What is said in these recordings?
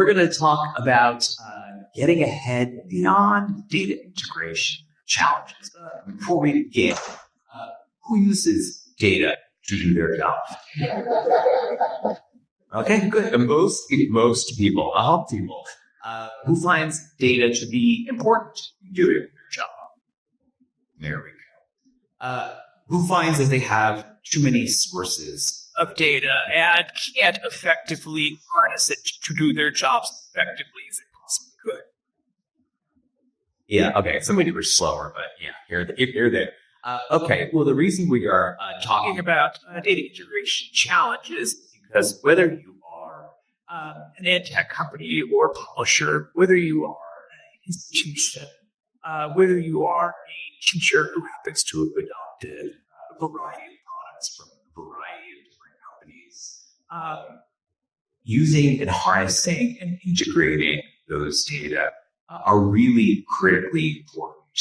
we're going to talk about getting ahead beyond data integration challenges. Before we begin, who uses data to do their job? Okay, good. Most people, all people. Who finds data to be important in doing their job? There we go. Who finds that they have too many sources of data and can't effectively harness it to do their jobs effectively as they possibly could? Yeah, okay. Some of you were slower, but yeah, you're there. Okay, well, the reason we are talking about data integration challenges is because whether you are an EdTech company or publisher, whether you are an institution, whether you are a teacher who happens to have adopted a variety of products from a variety of different companies, using and harnessing and integrating those data are really critically important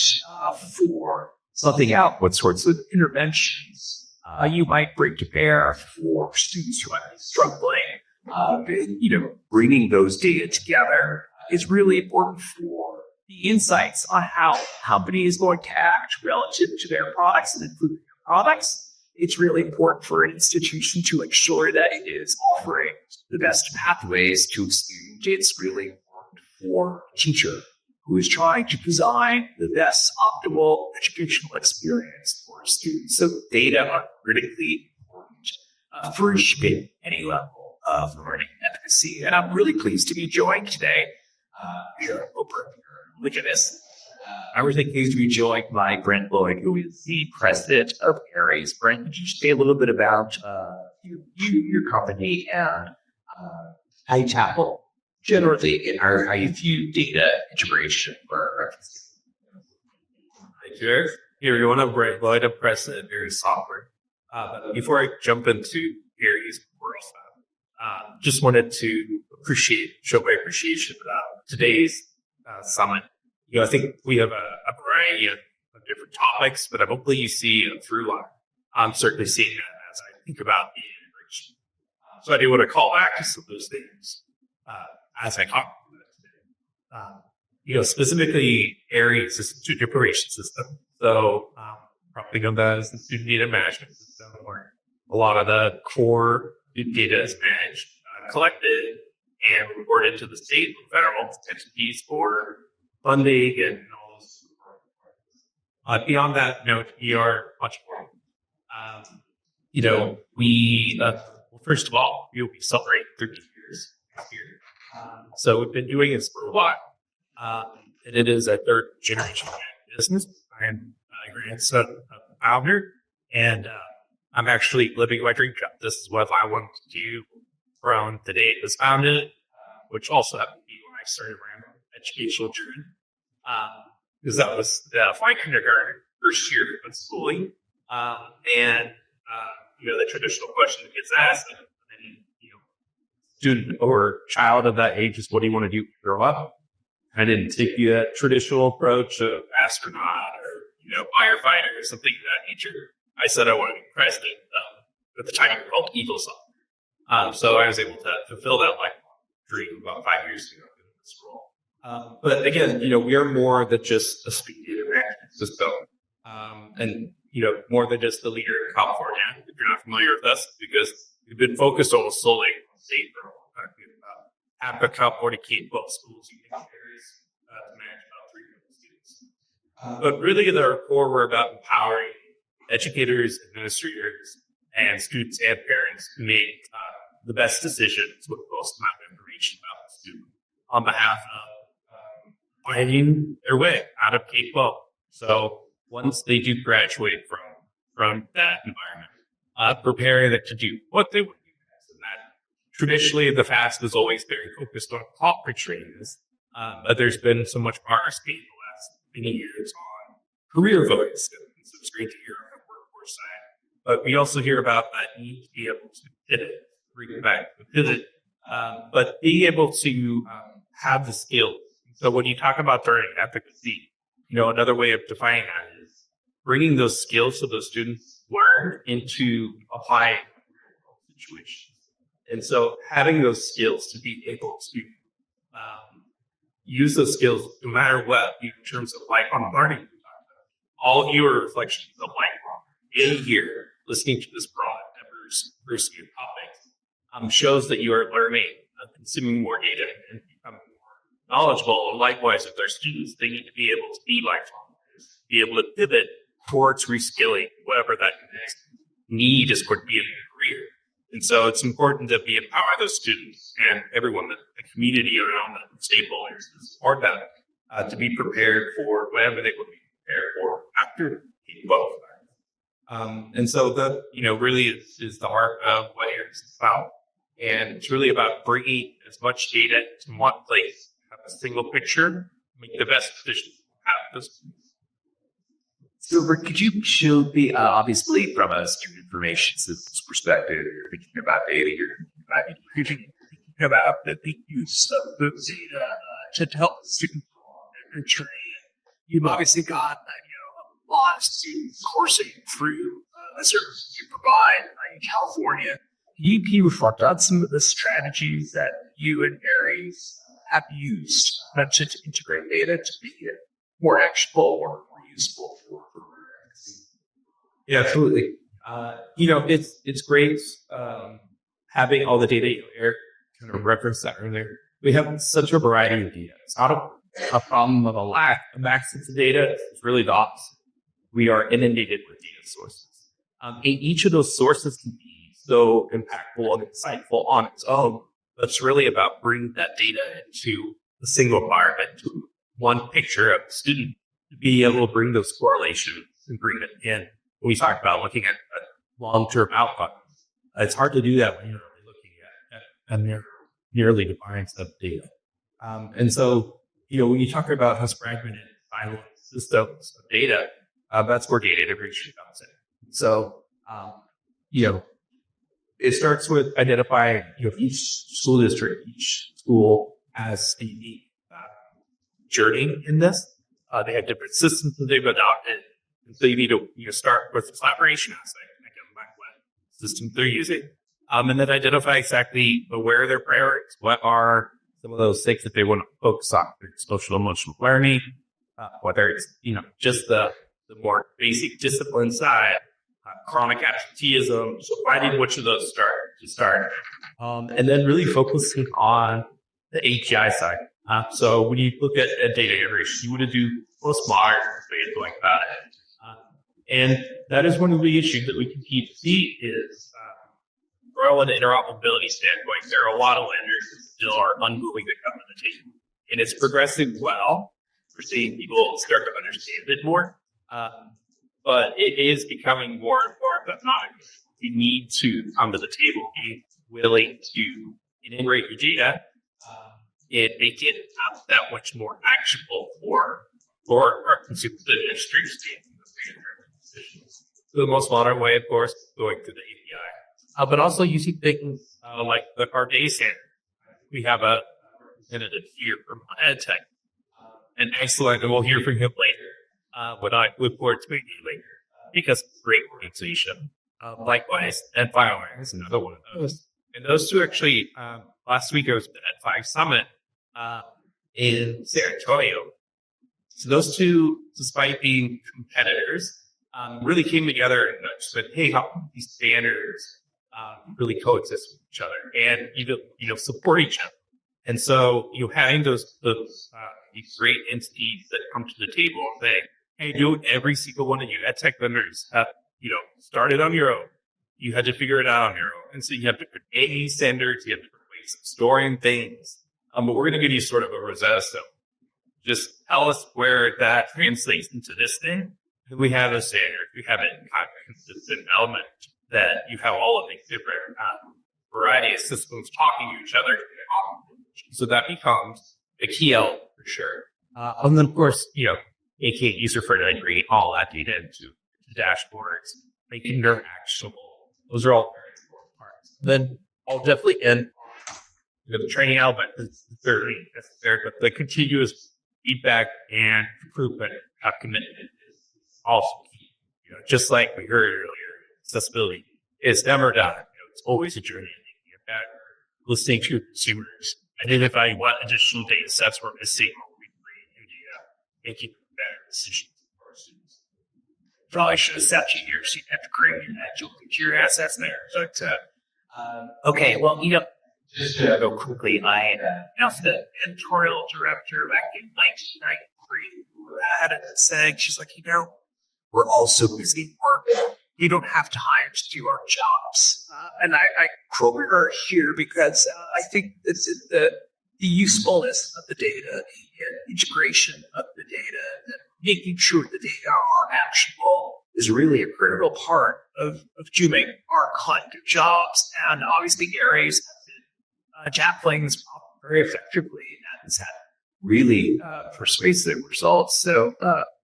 for something out what sorts of interventions you might bring to bear for students who might be struggling. Bringing those data together is really important for the insights on how a company is going to act relative to their products and including their products. It's really important for an institution to ensure that it is offering the best pathways to students. It's really important for a teacher who is trying to design the best optimal educational experience for students. So data are critically important for shaping any level of learning efficacy. And I'm really pleased to be joined today. Look at this. I'm really pleased to be joined by Brent Lloyd, who is the president of Aeries. Brent, could you say a little bit about your company and how you tackle generally or how you view data integration for Thank you, Hey everyone, I'm Brent Lloyd. I'm president of Aeries Software. But before I jump into Aeries, just wanted to show my appreciation about today's summit. I think we have a variety of different topics, but hopefully you see a through line. I'm certainly seeing that as I think about the integration. So I do want to call back to some of those things as I talk about it today. Specifically, Aeries is a student information system. So probably known as the student data management system, where a lot of the core data is managed, collected, and reported to the state and federal entities for funding and all those. Beyond that note, we are much more. First of all, we'll be celebrating 30 years next year. So we've been doing this for a while. And it is a third generation business. I am a grandson of the founder, and I'm actually living my dream job. This is what I wanted to do from the day it was founded, which also happened to be when I started my educational journey. Because that was the fine kindergarten, first year of schooling. The traditional question that gets asked, student or child of that age is, what do you want to do when you grow up? I didn't take that traditional approach of astronaut or, firefighter or something of that nature. I said I wanted to be president. At the time, we were called Eagle Software. So I was able to fulfill that lifelong dream about 5 years ago in this role. But again, we are more than just a speed data management system. More than just the leader in California, if you're not familiar with us, because we've been focused almost solely on state for a long time. We have about half the California K-12 schools using Aeries to manage about 3 million students. But really at our core, we're about empowering educators, administrators, and students and parents to make the best decisions with the most amount of information about the student on behalf of finding their way out of K-12. So once they do graduate from that environment, preparing them to do what they would do next. And that traditionally the FAST was always very focused on corporate trainings, but there's been so much progress made in the last many years on career focus. So it's great to hear on the workforce side. But we also hear about that need to be able to pivot, bring back the pivot, but being able to have the skills. So when you talk about learning efficacy, another way of defining that is bringing those skills so those students learn into applying situations. And so having those skills to be able to use those skills no matter what in terms of lifelong learning. All your reflections of life in here, listening to this broad diversity of topics, shows that you are learning, consuming more data, and becoming more knowledgeable. And likewise, with our students, they need to be able to be lifelong learners, be able to pivot towards reskilling, whatever that next need is going to be in their career. And so it's important that we empower those students and everyone, the community around them, stakeholders, to support them to be prepared for whatever they will be prepared for after both. And so that, really is the heart of what Aeries is about. And it's really about bringing as much data to one place, have a single picture, make the best decisions out of this. So, Rick, could you show me, obviously, from a student information systems perspective, you're thinking about data, you're thinking About the use of the data to help students and train. you've obviously got a lot of students coursing through the services you provide in California. Can you reflect on some of the strategies that you and Aeries have used to integrate data to be more actionable or more useful for Yeah, absolutely. It's great having all the data. Eric kind of referenced that earlier. We have such a variety of data. It's not a problem of a lack of access to data. It's really the opposite. We are inundated with data sources. And each of those sources can be so impactful and insightful on its own. But it's really about bringing that data into a single environment, to one picture of the student, to be able to bring those correlations and bring it in. When we talk about looking at long-term outcomes, it's hard to do that when you're really looking at a nearly defined set of data. And so, when you talk about how fragmented siloed systems of data, that's where data integration comes in. So, it starts with identifying, each school district, each school has a unique journey in this. They have different systems that they've adopted. And so you need to start with the collaboration aspect, identify what systems they're using, and then identify exactly where are their priorities, what are some of those things that they want to focus on, social emotional learning, whether it's just the more basic discipline side, chronic absenteeism, so finding which of those to start, and then really focusing on the API side. So when you look at data integration, you want to do a smart way of going about it. And that is one of the issues that we continue to see is from an interoperability standpoint, there are a lot of lenders that still are unwilling to come to the table. And it's progressing well. We're seeing people start to understand it more. But it is becoming more and more of a not. You need to come to the table, be willing to integrate your data and make it that much more actionable for our consumers and industries. The most modern way, of course, going through the API, but also using things like our day standard. We have a candidate here from EdTech, and excellent, and we'll hear from him later. But I look forward to meeting you later because it's a great organization. Likewise, EdFire is another one of those. And those two actually, last week I was at EdFire Summit in San Antonio. So those two, despite being competitors, really came together and said, "Hey, how can these standards really coexist with each other and even support each other?" And so having these great entities that come to the table and say, "Hey, every single one of you EdTech vendors have started on your own. You had to figure it out on your own, and so you have different AE standards, you have different ways of storing things. But we're going to give you sort of a Rosetta Stone. Just tell us where that translates into this thing." And we have a standard. We have a consistent element that you have all of these different variety of systems talking to each other. So that becomes a key element for sure. And then, of course, making it user-friendly, bringing all that data into dashboards, making them actionable. Those are all very important parts. Then I'll definitely end the training element is certainly necessary, but the continuous feedback and improvement commitment is also key. Just like we heard earlier, accessibility is never done. It's always a journey. Listening to consumers, identify what additional data sets we're missing, or we create new data, making better decisions for our students. Probably should have set you here so you have to create your actual your assets there. But okay, well, just to go quickly, I was the editorial director back in 1993. I had it saying, she's like, we're all so busy at work. You don't have to hire to do our jobs. And I quote her here because I think it's the usefulness of the data, the integration of the data, and making sure the data are actionable is really a critical part of doing our collective jobs. And obviously, Aeries has been tackling this problem very effectively and has had really persuasive results. So,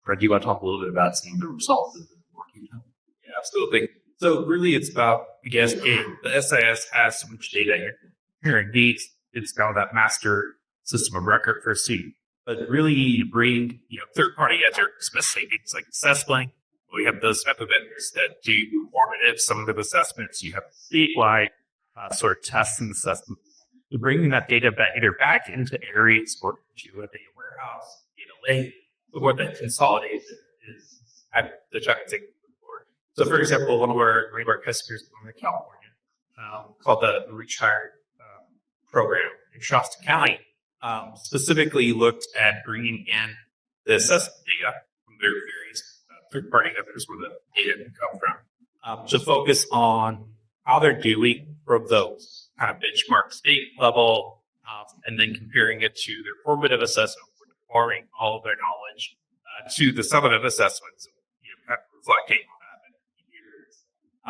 Brent, do you want to talk a little bit about some of the results of the work you've done? Yeah, absolutely. So really it's about, the SIS has so much data here indeed. It's now that master system of record for a student. But really you bring, third-party specific things like assessment. We have those type of vendors that do formative summative assessments. You have statewide sort of tests and assessments. You're bringing that data either back into Aeries or to a data warehouse, data lake, or that consolidated is at the gigantic board. So, for example, one of our customers in California called the Rehire program in Shasta County specifically looked at bringing in the assessment data from their various third-party vendors where the data can come from to focus on how they're doing from those kind of benchmark state level and then comparing it to their formative assessment, pouring all of their knowledge to the summative assessments, kind of reflecting on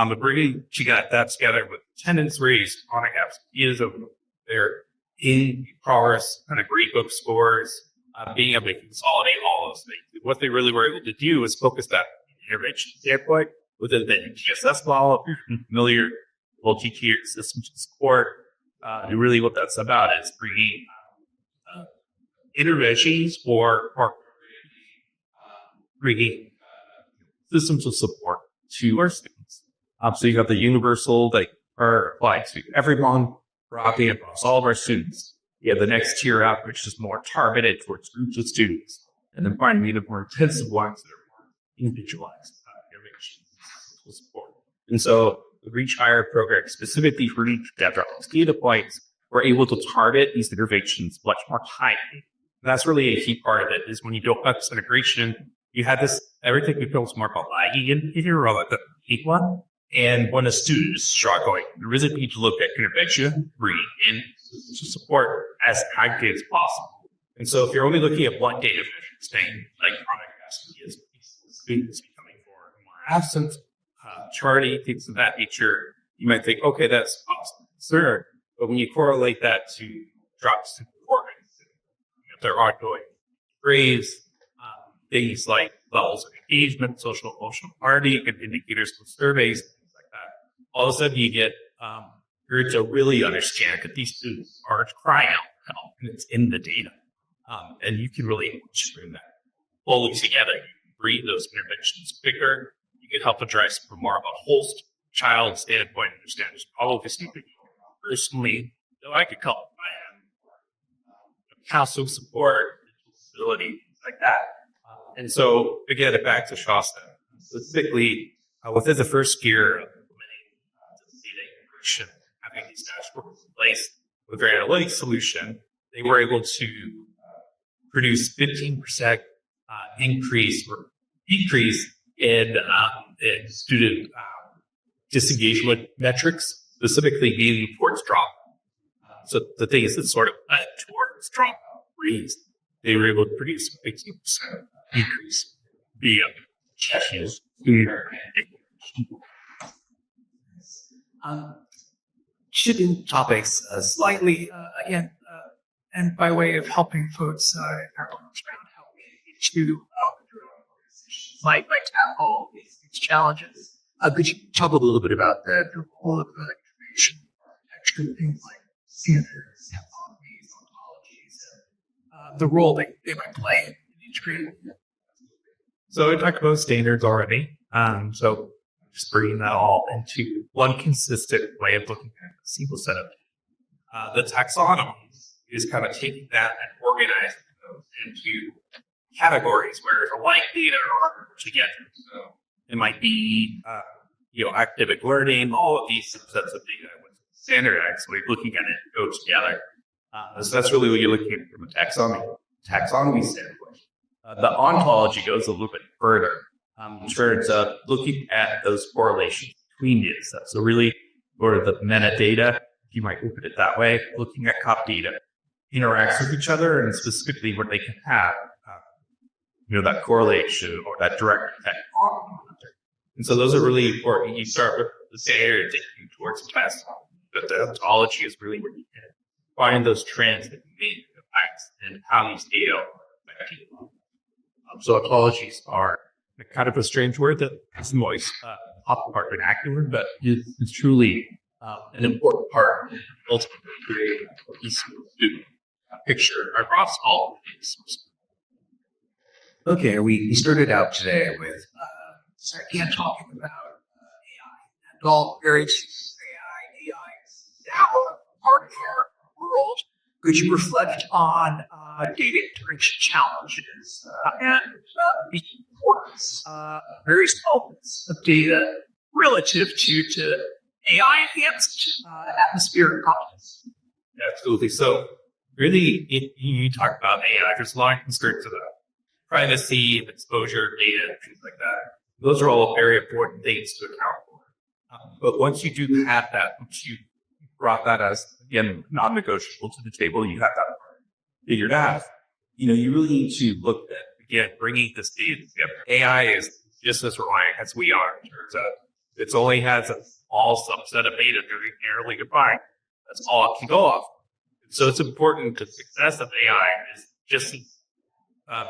that. But bringing that together with attendance rates, chronic absenteeism, their in progress kind of grade book scores, being able to consolidate all those things. What they really were able to do is focus that intervention standpoint within the GSS model. If you're familiar with multi-tiered systems of support, really what that's about is bringing interventions or bringing systems of support to our students. So you got the universal that are applied to everyone, broadly across all of our students. You have the next tier up, which is more targeted towards groups of students. And then finally, the more intensive ones that are more individualized interventions support. And so the Rehire program specifically for each data points, we're able to target these interventions much more tightly. That's really a key part of it, is when you don't have this integration, you have this, everything becomes more about lagging in here rather than equal. And when a student is struggling, there really need to look at intervention, bring in support as tightly as possible. And so if you're only looking at one data measure, saying like chronic absenteeism, students becoming more absent, charting, things of that nature, you might think, okay, that's awesome. Sure. But when you correlate that to drops in performance, their ongoing grades, things like levels of engagement, social emotional learning, and indicators from surveys, things like that. All of a sudden, you get you're to really understand that these students are crying out for help, and it's in the data, and you can really bring that fully together. You can bring those interventions quicker. You can help address from more of a whole child standpoint. Understand there's probably something personally that I could call council support, disability, things like that. And so, again, back to Shasta, specifically within the first year of implementing data integration, having these dashboards in place with their analytics solution, they were able to produce 15% increase or decrease in student disengagement metrics, specifically leading towards drop. So the thing is, it's sort of towards drop raised. They were able to produce a 15% increase via changes. Shifting topics slightly again, and by way of helping folks around how to might tackle these challenges. Could you talk a little bit about the role of information architecture, things like standards, taxonomies, ontologies, the role they might play in integrating? So I talked about standards already. So just bringing that all into one consistent way of looking at a single set of the taxonomies. is kind of taking that and organizing those into categories where the like data are together. So it might be, academic learning, all of these subsets of data with standardized, looking at it go together. So that's really what you're looking at from a taxonomy standpoint. The ontology goes a little bit further in terms of looking at those correlations between data sets. So really, or the metadata, you might look at it that way, looking at cop data interacts with each other and specifically what they can have, that correlation or that direct effect. And so those are really important. You start with the standard taking towards the test, but the ontology is really where you can find those trends that make effects and how these data are affecting people. So ontologies are kind of a strange word that isn't always part vernacular, but it's truly an important part of ultimately creating a cohesive picture across all of these. Okay, we started out today with talking about AI and all various AI now part of our world. Could you reflect on data integration challenges and the importance of various elements of data relative to AI enhanced atmospheric context? Absolutely. So really, you talk about AI, there's a lot of concerns about privacy, exposure, data, things like that. Those are all very important things to account for. But once you do have that, once you brought that as, again, non-negotiable to the table, you have that figured out, you really need to look at, again, bringing this data together. AI is just as reliant as we are in terms of it only has a small subset of data very narrowly defined. That's all it can go off. So it's important the success of AI is just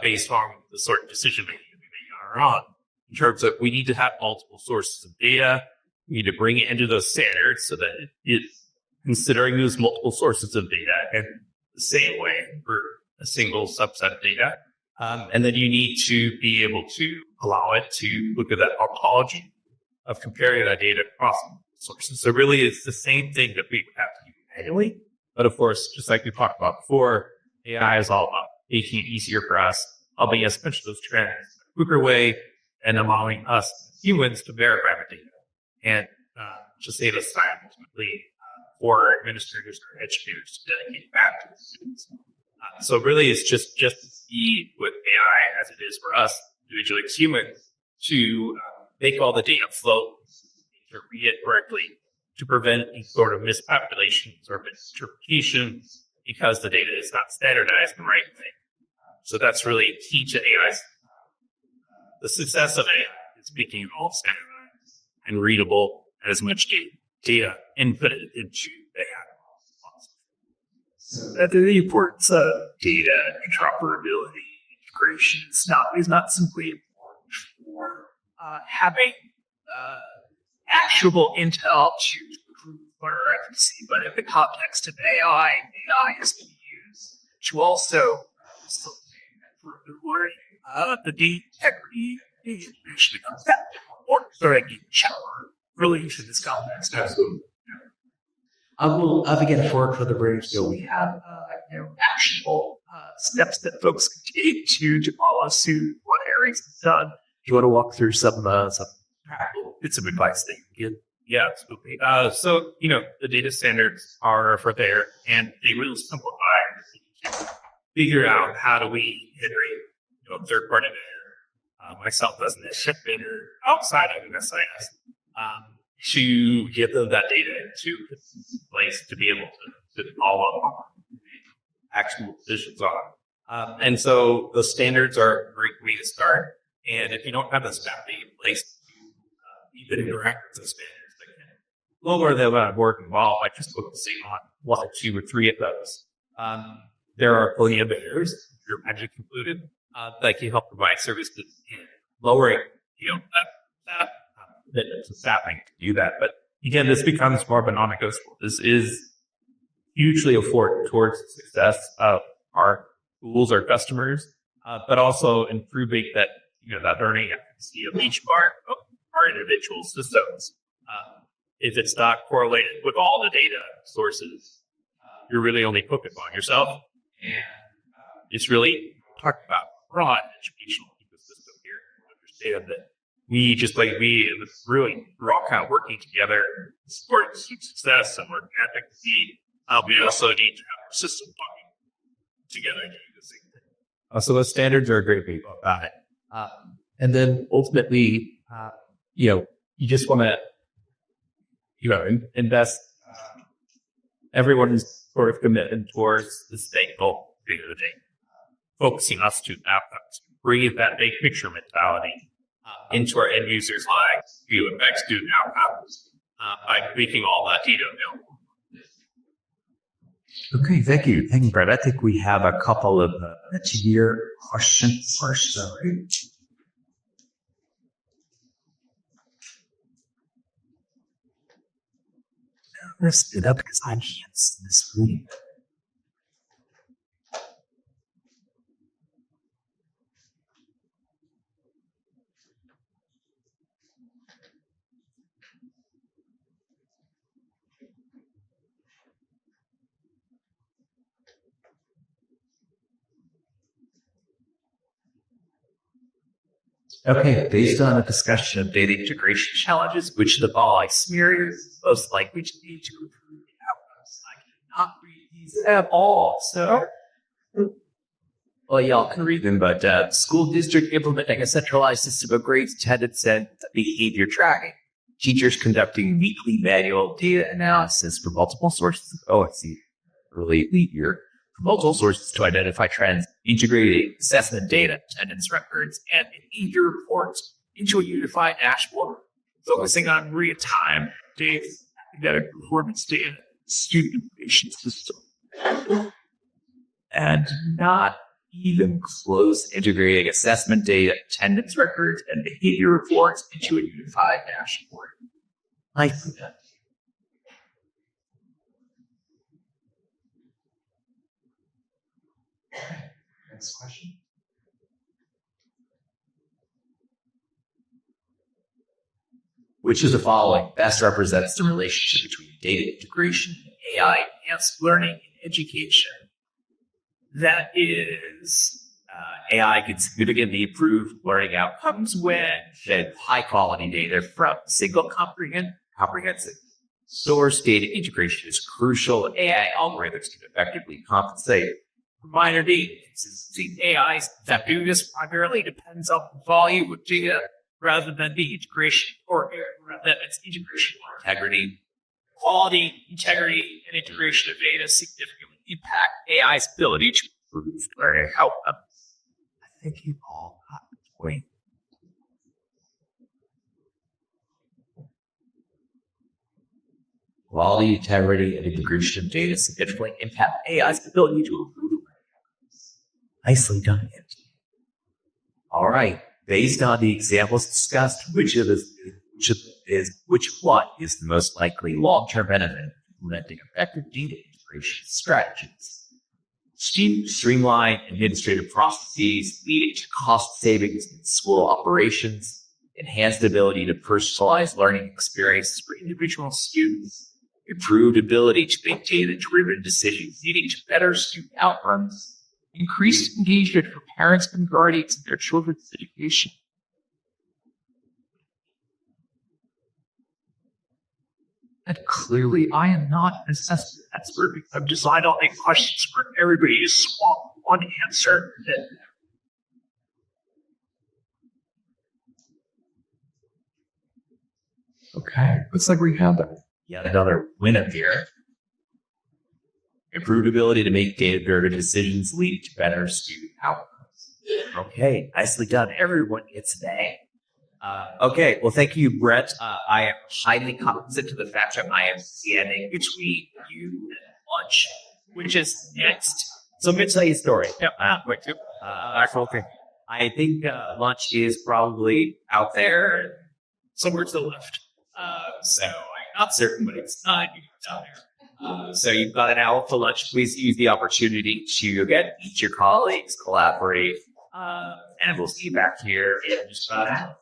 based on the sort of decision making we are on. In terms of we need to have multiple sources of data, we need to bring it into those standards so that it's considering those multiple sources of data in the same way for a single subset of data. And then you need to be able to allow it to look at that ontology of comparing that data across sources. So really it's the same thing that we would have to do manually. But of course, just like we talked about before, AI is all about making it easier for us, helping us pinch those trends in a quicker way, and allowing us humans to verify the data. And to save us time ultimately for administrators or educators to dedicate back to the students. So really it's just the speed with AI as it is for us individually as humans to make all the data flow, to read it correctly, to prevent any sort of mispopulations or misinterpretations because the data is not standardized in the right thing. So that's really key to AI's. The success of AI is making it all standardized and readable and as much data inputted into AI as possible. The importance of data interoperability, integration is not simply important for having actionable intel to improve learner efficacy, but in the context of AI is being used to also facilitate further learning. The data integrity usually becomes that important. So I give shower really into this context. Absolutely. We'll again for the Braves bill. We have actionable steps that folks can take to follow suit what Aeries has done. Do you want to walk through some practical bits of advice that you can give? Yeah, absolutely. So the data standards are for there, and they really simplify to figure out how do we integrate third-party vendor, myself as an SIP vendor outside of an SIS, to give them that data into a place to be able to follow up on actual decisions on. And so the standards are a great way to start. And if you don't have the staff in place to even interact with the standards, they can lower the amount of work involved by just focusing on 1 or 2 or 3 of those. There are plenty of vendors, your Magic included, that can help provide services in lowering the staffing to do that. But again, this becomes more of a non-negotiable. This is hugely important towards the success of our schools, our customers, but also improving that that learning efficacy of each part of our individual systems. If it's not correlated with all the data sources, you're really only focused on yourself. And it's really talking about broad educational ecosystem here. Understand that we really, we're all kind of working together, supporting student success and working advocacy. We also need to have our system talking together to do the same thing. So those standards are a great people about it. And then ultimately, you just want to, invest everyone's sort of commitment towards the state goal at the end of the day, focusing on student outcomes, bringing that big picture mentality into our end users' lives to affect student outcomes by making all that data available. Okay, thank you. Thank you, Brett. I think we have a couple of year questions first. I'm going to spit up because I can't see this screen. Okay, based on a discussion of data integration challenges, which of the following scenarios is most likely to need to improve the outcomes? I cannot read these at all. So, well, y'all can read them, but school district implementing a centralized system of grades, attendance, and behavior tracking. Teachers conducting weekly manual data analysis for multiple sources. Oh, I see. Really lead year. Multiple sources to identify trends, integrating assessment data, attendance records, and behavior reports into a unified dashboard, focusing on real-time data, academic performance data, student information system, and not even close integrating assessment data, attendance records, and behavior reports into a unified dashboard. I see that. Next question. Which of the following best represents the relationship between data integration and AI enhanced learning and education? That is, AI can significantly improve learning outcomes when fed high-quality data from single comprehensive source. Data integration is crucial. AI algorithms can effectively compensate for minor data inconsistency. AI's effectiveness primarily depends on the volume of data rather than the integration or its integration or integrity. Quality, integrity, and integration of data significantly impact AI's ability to improve learning outcomes. I think you all got the point. Quality, integrity, and integration of data significantly impact AI's ability to improve. Nicely done, Andy. All right. Based on the examples discussed, which one is the most likely long-term benefit of implementing effective data integration strategies? Streamline administrative processes, leading to cost savings in school operations, enhanced ability to personalize learning experiences for individual students, improved ability to make data-driven decisions, leading to better student outcomes, increased engagement for parents and guardians in their children's education. And clearly, I am not an assessment expert because I've designed all the questions for everybody to swap one answer. Okay, looks like we have yet another winner here. Improved ability to make data-driven decisions lead to better student outcomes. Okay, nicely done. Everyone gets an A. Okay, well, thank you, Brett. I am highly cognizant of the fact that I am standing between you and lunch, which is next. So I'm going to tell you a story. Wait, too. Okay. I think lunch is probably out there somewhere to the left. So I'm not certain, but it's not down there. So you've got an hour for lunch. Please use the opportunity to again meet your colleagues, collaborate, and we'll see you back here in just about an hour.